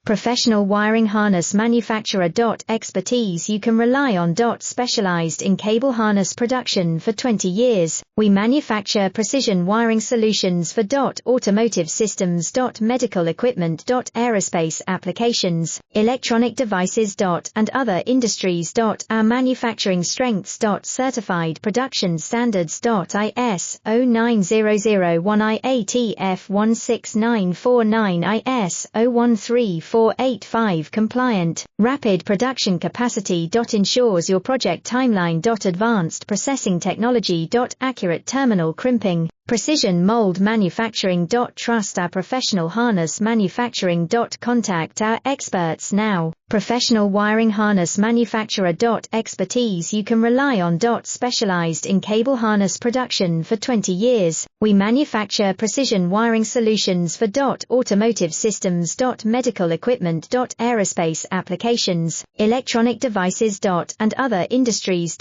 Professional wiring harness manufacturer. Expertise you can rely on. Specialized in cable harness production for 20 years, we manufacture precision wiring solutions for automotive systems. Medical equipment. Aerospace applications, electronic devices. And other industries. Our manufacturing strengths. Certified production standards. IS-090001 IATF 16949 IS-013485 compliant. Rapid production capacity. Ensures your project timeline. Advanced processing technology. Accurate terminal crimping. Precision mold manufacturing. Trust our professional harness manufacturing. Contact our experts now. Professional wiring harness manufacturer. Expertise you can rely on. Specialized in cable harness production for 20 years, we manufacture precision wiring solutions for automotive systems. Medical equipment. Aerospace applications, electronic devices. And other industries.